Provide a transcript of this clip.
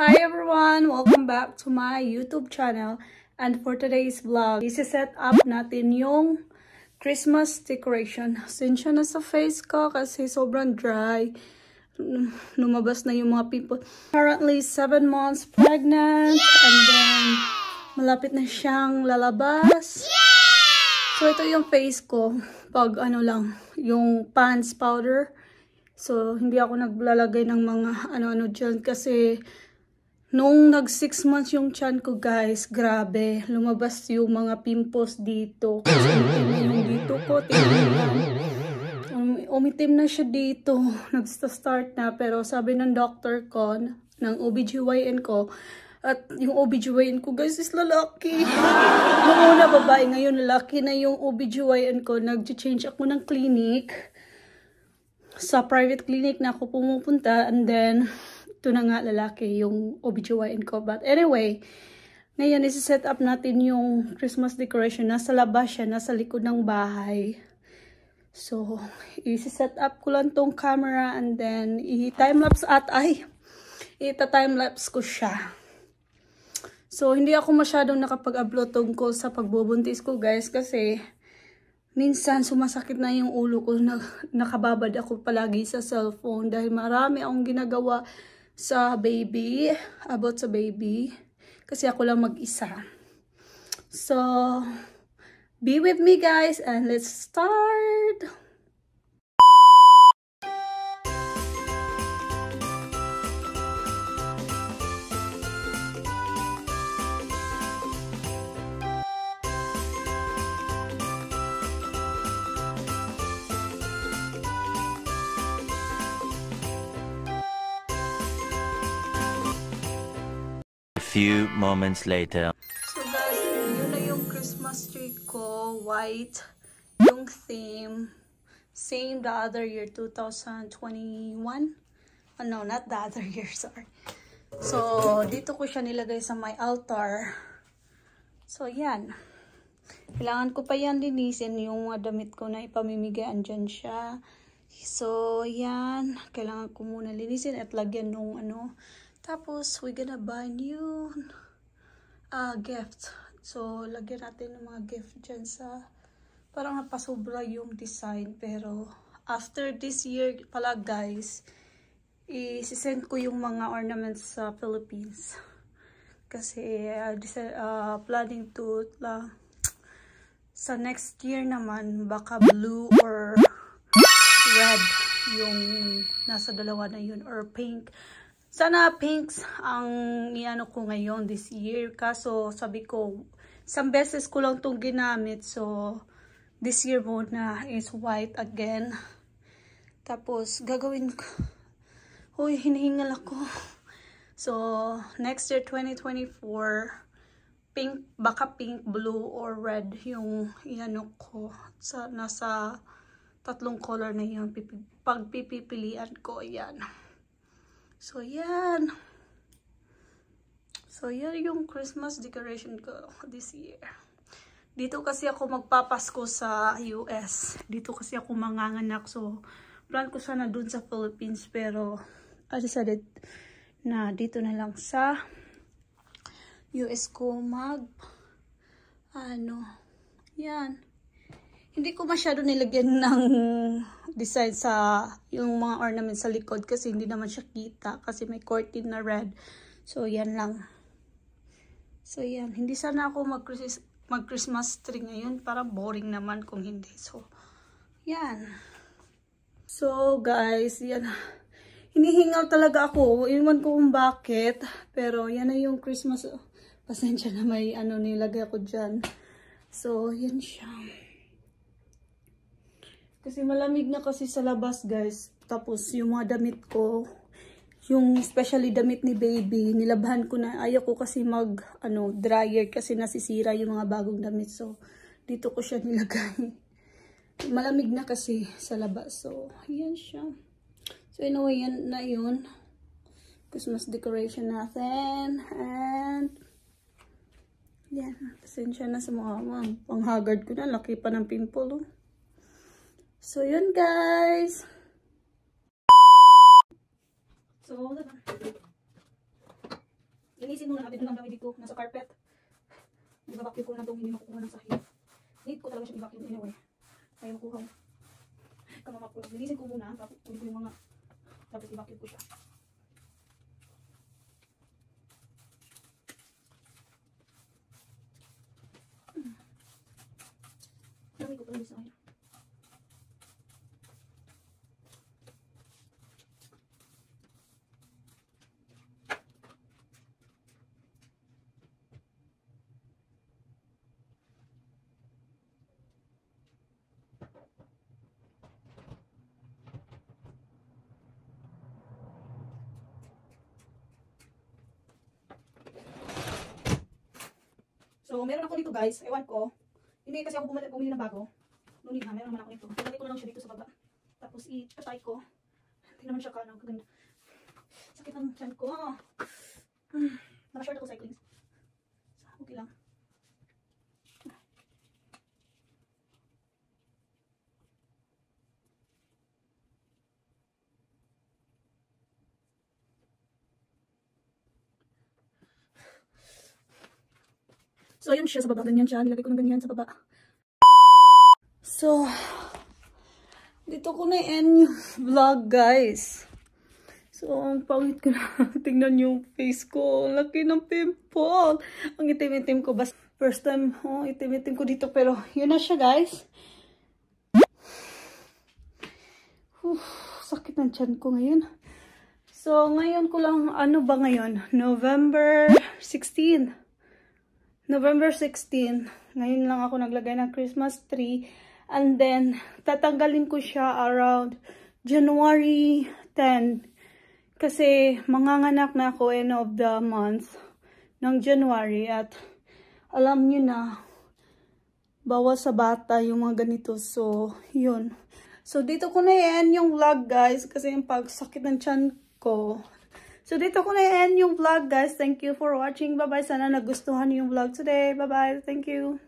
Hi everyone! Welcome back to my YouTube channel. And for today's vlog, isi-set up natin yung Christmas decoration. Sinsya na sa face ko kasi sobrang dry. Lumabas na yung mga pimple. Currently 7 months pregnant and then malapit na siyang lalabas. So ito yung face ko pag yung pants powder. So hindi ako naglalagay ng mga ano-ano dyan kasi nung nag 6 months yung tiyan ko guys, grabe, lumabas yung mga pimples dito. Kasi umitim na yung dito ko, umitim na siya dito, nagsta-start na. Pero sabi ng doctor ko, ng OBGYN ko, at yung OBGYN ko guys is lalaki. Noong una babae, ngayon lalaki na yung OBGYN ko. Nag-change ako ng clinic. Sa private clinic na ako pumupunta and then ito na nga lalaki yung OBGYN ko. But anyway, ngayon isi-set up natin yung Christmas decoration. Nasa labas siya, nasa likod ng bahay. So, isi-set up ko lang tong camera and then i-timelapse ita-timelapse ko siya. So, hindi ako masyadong nakapag-upload tungkol sa pagbubuntis ko guys kasi minsan sumasakit na yung ulo ko, nakababad ako palagi sa cellphone dahil marami akong ginagawa sa baby, about sa baby, kasi ako lang mag-isa. So, be with me guys and let's start! Few moments later. So guys, yun na yung Christmas tree ko, white, yung theme, same the other year, 2021. Oh, no, not the other year, sorry. So, dito ko siya nilagay sa my altar. So, yan. Kailangan ko pa yan linisin yung mga damit ko na ipamimigay, andyan siya. So, yan. Kailangan ko muna linisin at lagyan nung tapos, we're gonna buy new gift. So, lagyan natin ng mga gift dyan sa, parang napasobra yung design. Pero, after this year pala guys, i-send ko yung mga ornaments sa Philippines. Kasi, planning to, sa next year naman, baka blue or red yung nasa dalawa na yun, or pink. Sana pinks ang iano ko ngayon this year. Kaso sabi ko, isang beses ko lang itong ginamit. So, this year muna is white again. Tapos, gagawin ko. Uy, hinihingal ako. So, next year 2024, pink, baka pink, blue, or red yung iano ko. Nasa tatlong color na yun. Pagpipilian ko, yan. So, yan. So, yan yung Christmas decoration ko this year. Dito kasi ako magpapasko sa US. Dito kasi ako manganganak. So, plan ko sana dun sa Philippines. Pero, I decided na dito na lang sa US ko yan. Hindi ko masyado nilagyan ng design sa yung mga ornaments sa likod kasi hindi naman siya kita kasi may curtain na red. So, yan lang. So, yan. Hindi sana ako mag-Christmas tree ngayon. Parang boring naman kung hindi. So, yan. So, guys, yan. Hinihingal talaga ako. Iwan ko kung bakit. Pero, yan na yung Christmas. Pasensya na may nilagay ako dyan. So, yan siya. Kasi malamig na kasi sa labas guys. Tapos yung mga damit ko, yung especially damit ni baby, nilabhan ko na. Ayaw ko kasi dryer kasi nasisira yung mga bagong damit. So, dito ko siya nilagay. Malamig na kasi sa labas. So, yan siya. So, anyway, yan na yun. Christmas decoration natin. And, yan. Pasensya na sa mga pang-haggard ko na. Laki pa ng pimple, oh. So, yun guys. So, hold on. Linisin muna natin. Ito lang dami dito. Nasa carpet. Nag-vacuum ko na itong hindi makukuha ng sahig. Need ko talaga siya i-vacuum anyway. Kaya makuha. Kamamap ko lang. Linisin ko muna. Tapos ko yung mga. Tapos i-vacuum ko siya. Dami ko pala sa akin. So, meron ako dito guys. Ewan ko. Hindi kasi ako bumili ng bago. Nunit na, meron naman ako nito. Ilagay ko na lang siya dito sa baba. Tapos i-patay ko. Hindi naman siya kanang kaganda. Sakit ng tiyan ko. Naka-short ako cycling. So, okay lang. So, ayun siya sa baba. Ganyan siya. Nilagay ko ng ganyan sa baba. So, dito ko na end yung vlog, guys. So, ang pangit ko na. Tingnan yung face ko. Ang laki ng pimple. Ang itim-itim ko. Basta first time, itim-itim ko dito. Pero, yun na siya, guys. Sakit ng tiyan ko ngayon. So, ngayon ko lang, ano ba ngayon? November 16. November 16, ngayon lang ako naglagay ng Christmas tree. And then, tatanggalin ko siya around January 10. Kasi, manganganak na ako end of the month ng January. At, alam nyo na, bawal sa bata yung mga ganito. So, yun. So, dito ko na i-end yung vlog, guys. Kasi yung pagsakit ng tiyan ko. So, dito ko na i-end yung vlog, guys. Thank you for watching. Bye-bye. Sana nagustuhan yung vlog today. Bye-bye. Thank you.